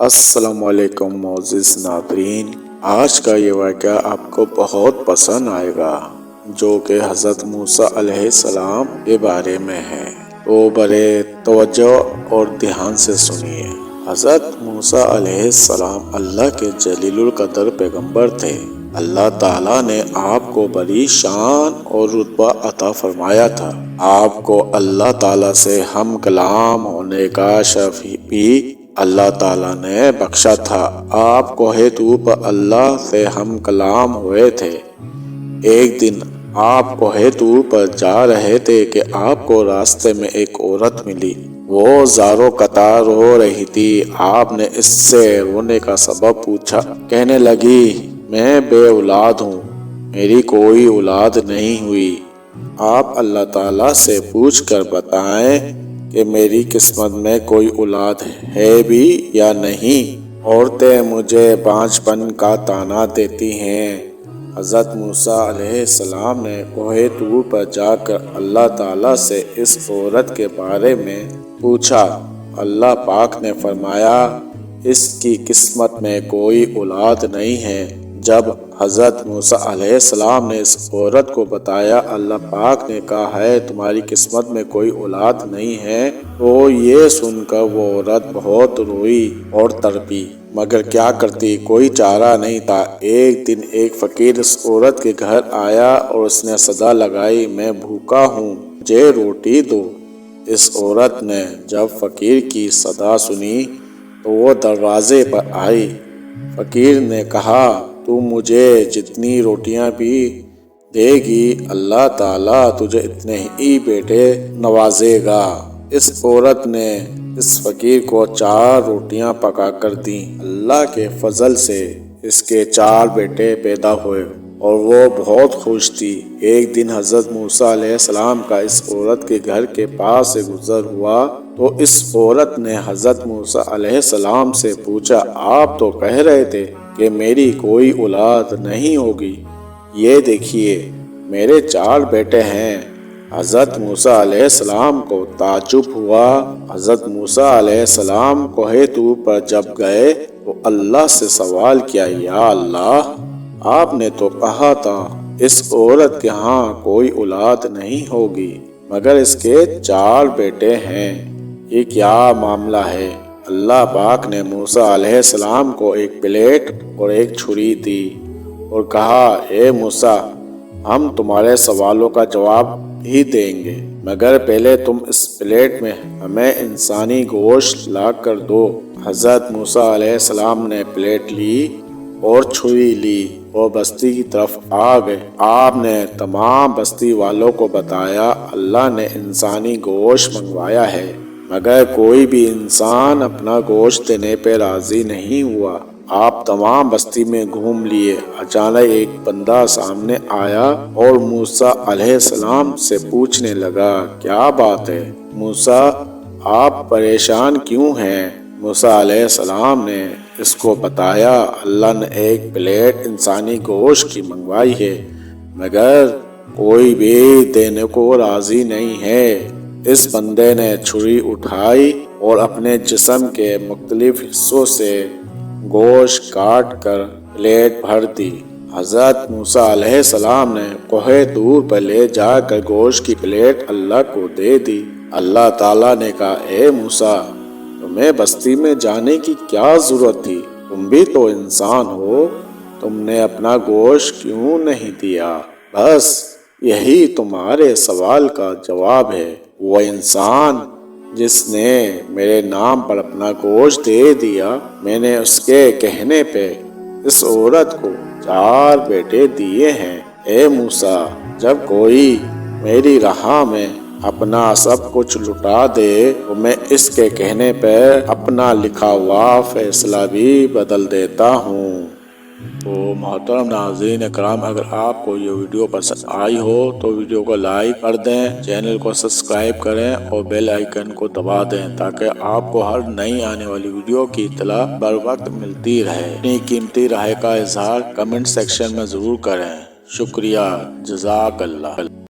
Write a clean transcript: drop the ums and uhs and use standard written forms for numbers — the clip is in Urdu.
السلام علیکم معزز ناظرین، آج کا یہ واقعہ آپ کو بہت پسند آئے گا جو کہ حضرت موسیٰ علیہ السلام کے بارے میں ہے، تو بڑے توجہ اور دھیان سے سنیے۔ حضرت موسیٰ علیہ السلام اللہ کے جلیل القدر پیغمبر تھے۔ اللہ تعالیٰ نے آپ کو بڑی شان اور رتبہ عطا فرمایا تھا۔ آپ کو اللہ تعالیٰ سے ہم کلام ہونے کا شرف بھی اللہ تعالیٰ نے بخشا تھا۔ آپ کوہ طور پر اللہ سے ہم کلام ہوئے تھے۔ ایک دن آپ کوہ طور پر جا رہے تھے کہ آپ کو راستے میں ایک عورت ملی۔ وہ زاروں قطار رو رہی تھی۔ آپ نے اس سے رونے کا سبب پوچھا۔ کہنے لگی، میں بے اولاد ہوں، میری کوئی اولاد نہیں ہوئی۔ آپ اللہ تعالیٰ سے پوچھ کر بتائیں کہ میری قسمت میں کوئی اولاد ہے بھی یا نہیں۔ عورتیں مجھے بانجھ پن کا طعنہ دیتی ہیں۔ حضرت موسیٰ علیہ السلام نے کوہ طور پر جا کر اللہ تعالیٰ سے اس عورت کے بارے میں پوچھا۔ اللہ پاک نے فرمایا، اس کی قسمت میں کوئی اولاد نہیں ہے۔ جب حضرت موسیٰ علیہ السلام نے اس عورت کو بتایا اللہ پاک نے کہا ہے تمہاری قسمت میں کوئی اولاد نہیں ہے، تو یہ سن کر وہ عورت بہت روئی اور تڑپی، مگر کیا کرتی، کوئی چارہ نہیں تھا۔ ایک دن ایک فقیر اس عورت کے گھر آیا اور اس نے صدا لگائی، میں بھوکا ہوں، مجھے روٹی دو۔ اس عورت نے جب فقیر کی صدا سنی تو وہ دروازے پر آئی۔ فقیر نے کہا، تو مجھے جتنی روٹیاں بھی دے گی اللہ تعالیٰ تجھے اتنے ہی بیٹے نوازے گا۔ اس عورت نے اس فقیر کو 4 روٹیاں پکا کر دیں۔ اللہ کے فضل سے اس کے 4 بیٹے پیدا ہوئے اور وہ بہت خوش تھی۔ ایک دن حضرت موسیٰ علیہ السلام کا اس عورت کے گھر کے پاس سے گزر ہوا تو اس عورت نے حضرت موسیٰ علیہ السلام سے پوچھا، آپ تو کہہ رہے تھے کہ میری کوئی اولاد نہیں ہوگی، یہ دیکھیے میرے 4 بیٹے ہیں۔ حضرت موسیٰ علیہ السلام کو تعجب ہوا۔ حضرت موسیٰ علیہ السلام کوہ طور پر جب گئے تو اللہ سے سوال کیا، یا اللہ، آپ نے تو کہا تھا اس عورت کے ہاں کوئی اولاد نہیں ہوگی مگر اس کے 4 بیٹے ہیں، یہ کیا معاملہ ہے؟ اللہ پاک نے موسیٰ علیہ السلام کو ایک پلیٹ اور ایک چھری دی اور کہا، اے موسیٰ، ہم تمہارے سوالوں کا جواب ہی دیں گے، مگر پہلے تم اس پلیٹ میں ہمیں انسانی گوشت لا کر دو۔ حضرت موسیٰ علیہ السلام نے پلیٹ لی اور چھری لی اور بستی کی طرف آ گئے۔ آپ نے تمام بستی والوں کو بتایا، اللہ نے انسانی گوشت منگوایا ہے، مگر کوئی بھی انسان اپنا گوشت دینے پہ راضی نہیں ہوا۔ آپ تمام بستی میں گھوم لیے۔ اچانک ایک بندہ سامنے آیا اور موسیٰ علیہ السلام سے پوچھنے لگا، کیا بات ہے موسیٰ، آپ پریشان کیوں ہیں؟ موسیٰ علیہ السلام نے اس کو بتایا، اللہ نے ایک پلیٹ انسانی گوشت کی منگوائی ہے مگر کوئی بھی دینے کو راضی نہیں ہے۔ اس بندے نے چھری اٹھائی اور اپنے جسم کے مختلف حصوں سے گوشت کاٹ کر پلیٹ بھر دی۔ حضرت موسیٰ علیہ السلام نے کوہ طور پر لے جا کر گوشت کی پلیٹ اللہ کو دے دی۔ اللہ تعالیٰ نے کہا، اے موسیٰ، تمہیں بستی میں جانے کی کیا ضرورت تھی؟ تم بھی تو انسان ہو، تم نے اپنا گوشت کیوں نہیں دیا؟ بس یہی تمہارے سوال کا جواب ہے۔ وہ انسان جس نے میرے نام پر اپنا گوشت دے دیا، میں نے اس کے کہنے پہ اس عورت کو 4 بیٹے دیے ہیں۔ اے موسیٰ، جب کوئی میری راہ میں اپنا سب کچھ لٹا دے تو میں اس کے کہنے پہ اپنا لکھا ہوا فیصلہ بھی بدل دیتا ہوں۔ تو محترم ناظرین اکرام، اگر آپ کو یہ ویڈیو پسند آئی ہو تو ویڈیو کو لائک کر دیں، چینل کو سبسکرائب کریں اور بیل آئیکن کو دبا دیں تاکہ آپ کو ہر نئی آنے والی ویڈیو کی اطلاع بر وقت ملتی رہے۔ اپنی قیمتی رائے کا اظہار کمنٹ سیکشن میں ضرور کریں۔ شکریہ، جزاک اللہ۔